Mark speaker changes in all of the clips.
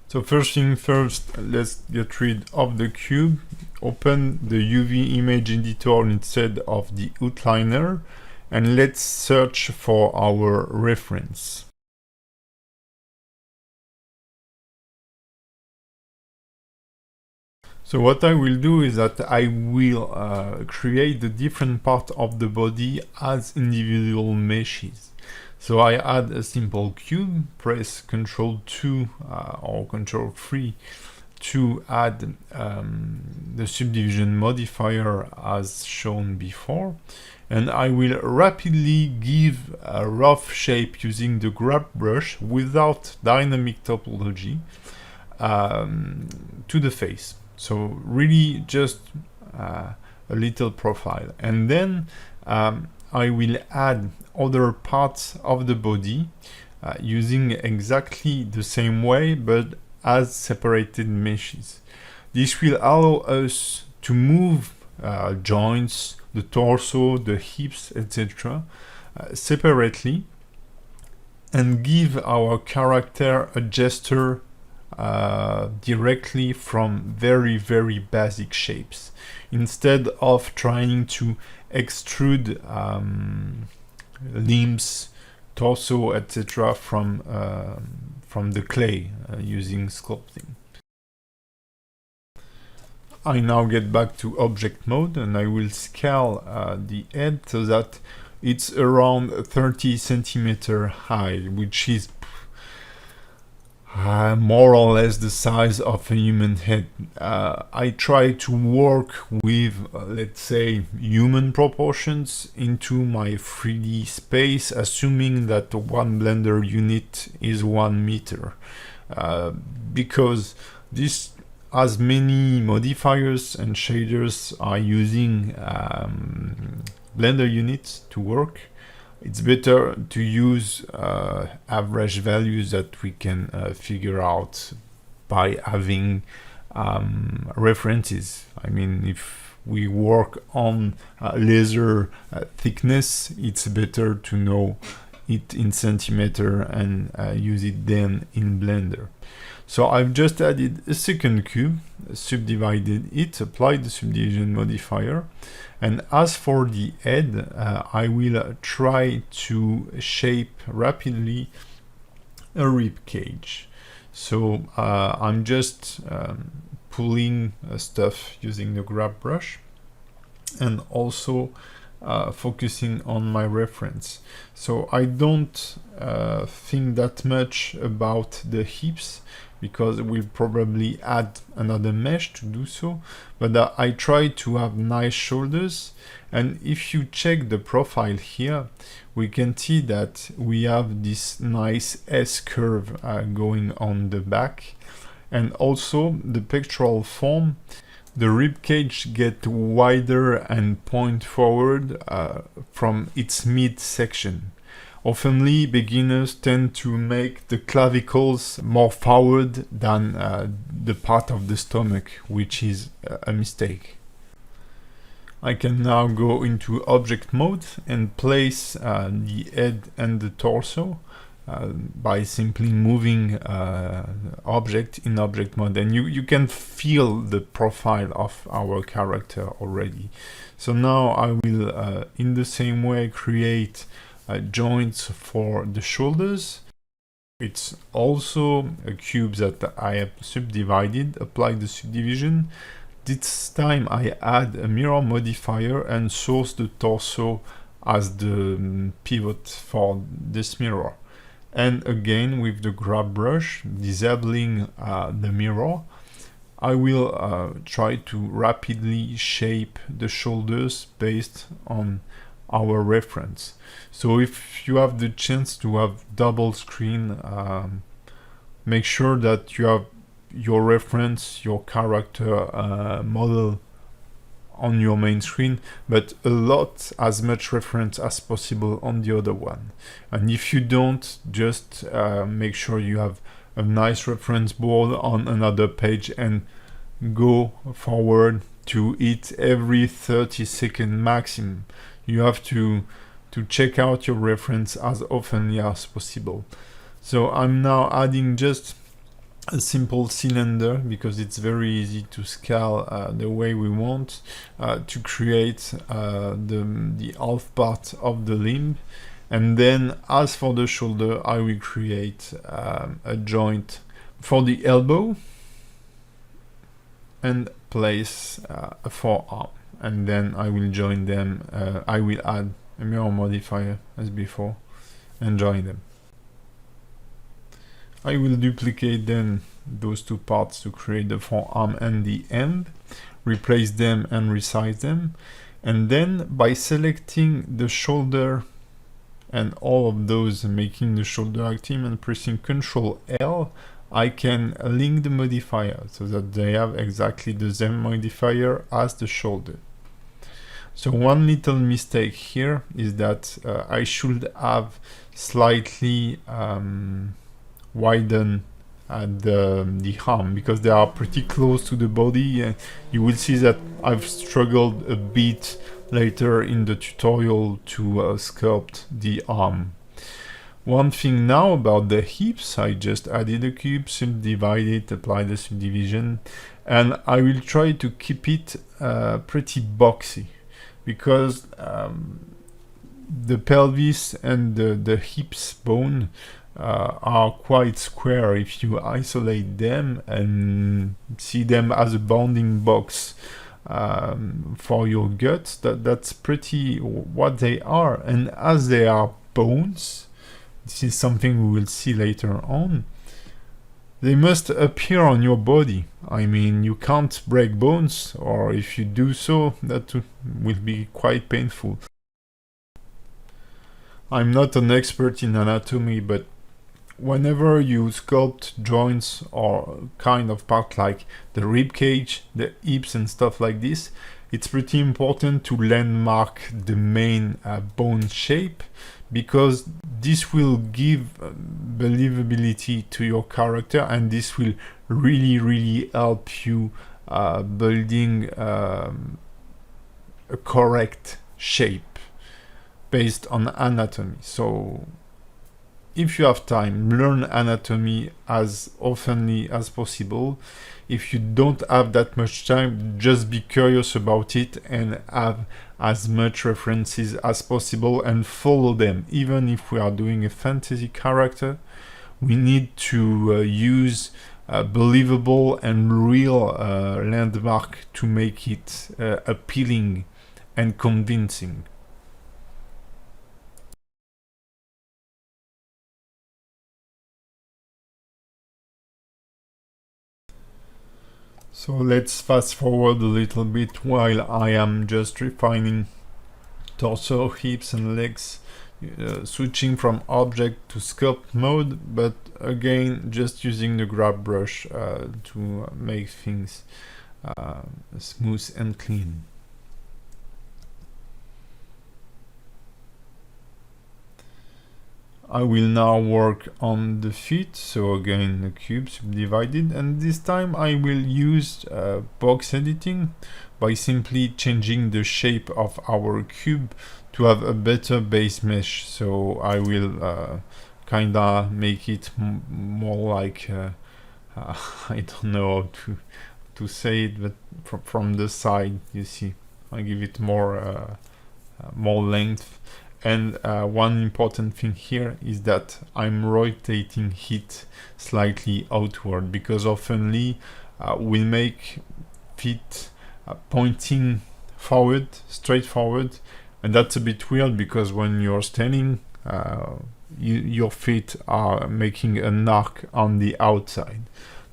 Speaker 1: So first thing first, let's get rid of the cube. Open the UV image editor instead of the outliner, and let's search for our reference. So what I will do is that I will create the different parts of the body as individual meshes. So I add a simple cube, press Ctrl 2 or Ctrl 3 to add the subdivision modifier as shown before, and I will rapidly give a rough shape using the grab brush without dynamic topology to the face. So really just a little profile, and then I will add other parts of the body using exactly the same way but as separated meshes. This will allow us to move joints, the torso, the hips, etc. Separately, and give our character a gesture directly from very basic shapes, instead of trying to extrude limbs, torso, etc. from the clay using sculpting. I now get back to object mode, and I will scale the head so that it's around 30 centimeter high, which is more or less the size of a human head. I try to work with, let's say, human proportions into my 3D space, assuming that one Blender unit is 1 meter. Because this, as many modifiers and shaders are using Blender units to work, it's better to use average values that we can figure out by having references. I mean, if we work on laser thickness, it's better to know it in centimeter and use it then in Blender. So I've just added a second cube, subdivided it, applied the subdivision modifier, and as for the head, I will try to shape rapidly a rib cage. So I'm just pulling stuff using the grab brush, and also focusing on my reference. So I don't think that much about the hips, because we'll probably add another mesh to do so, but I try to have nice shoulders. And if you check the profile here, we can see that we have this nice S curve going on the back, and also the pectoral form. The rib cage gets wider and point forward from its midsection. Oftenly, beginners tend to make the clavicles more forward than the part of the stomach, which is a mistake. I can now go into object mode and place the head and the torso by simply moving object in object mode, and you can feel the profile of our character already. So now I will in the same way create joints for the shoulders. It's also a cube that I have subdivided, apply the subdivision. This time I add a mirror modifier and source the torso as the pivot for this mirror. And again, with the grab brush, disabling the mirror, I will try to rapidly shape the shoulders based on our reference. So if you have the chance to have double screen, make sure that you have your reference, your character model on your main screen, but as much reference as possible on the other one. And if you don't, just make sure you have a nice reference board on another page and go forward to hit every 30-second maximum. You have to check out your reference as often as possible. So I'm now adding just a simple cylinder because it's very easy to scale the way we want to create the half part of the limb. And then as for the shoulder, I will create a joint for the elbow and place a forearm, and then I will join them. I will add a mirror modifier as before and join them. I will duplicate then those two parts to create the forearm and the hand, replace them and resize them, and then by selecting the shoulder and all of those, making the shoulder active and pressing Ctrl L, I can link the modifier so that they have exactly the same modifier as the shoulder. So one little mistake here is that I should have slightly widen the arm because they are pretty close to the body. You will see that I've struggled a bit later in the tutorial to sculpt the arm. One thing now about the hips, I just added a cube, subdivided, applied the subdivision, and I will try to keep it pretty boxy because the pelvis and the hips bone are quite square if you isolate them and see them as a bounding box for your guts. That's pretty what they are, and as they are bones, this is something we will see later on, they must appear on your body. I mean, you can't break bones, or if you do so, that will be quite painful. I'm not an expert in anatomy, but whenever you sculpt joints or kind of part like the rib cage, the hips and stuff like this, it's pretty important to landmark the main bone shape, because this will give believability to your character, and this will really help you building a correct shape based on anatomy. So if you have time, learn anatomy as oftenly as possible. If you don't have that much time, just be curious about it and have as much references as possible and follow them. Even if we are doing a fantasy character, we need to use believable and real landmark to make it appealing and convincing. So let's fast forward a little bit while I am just refining torso, hips and legs, switching from object to sculpt mode, but again just using the grab brush to make things smooth and clean. I will now work on the feet, so again the cube subdivided, and this time I will use box editing by simply changing the shape of our cube to have a better base mesh. So I will kinda make it more like I don't know how to say it, but from the side, you see, I give it more length. And one important thing here is that I'm rotating it slightly outward, because oftenly we make feet pointing forward, straight forward, and that's a bit weird because when you're standing, your feet are making an arc on the outside.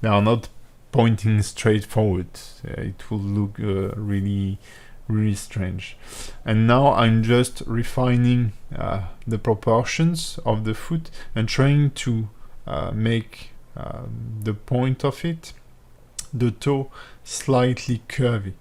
Speaker 1: They are not pointing straight forward. It will look really strange. And now I'm just refining the proportions of the foot and trying to make the point of it, the toe, slightly curvy.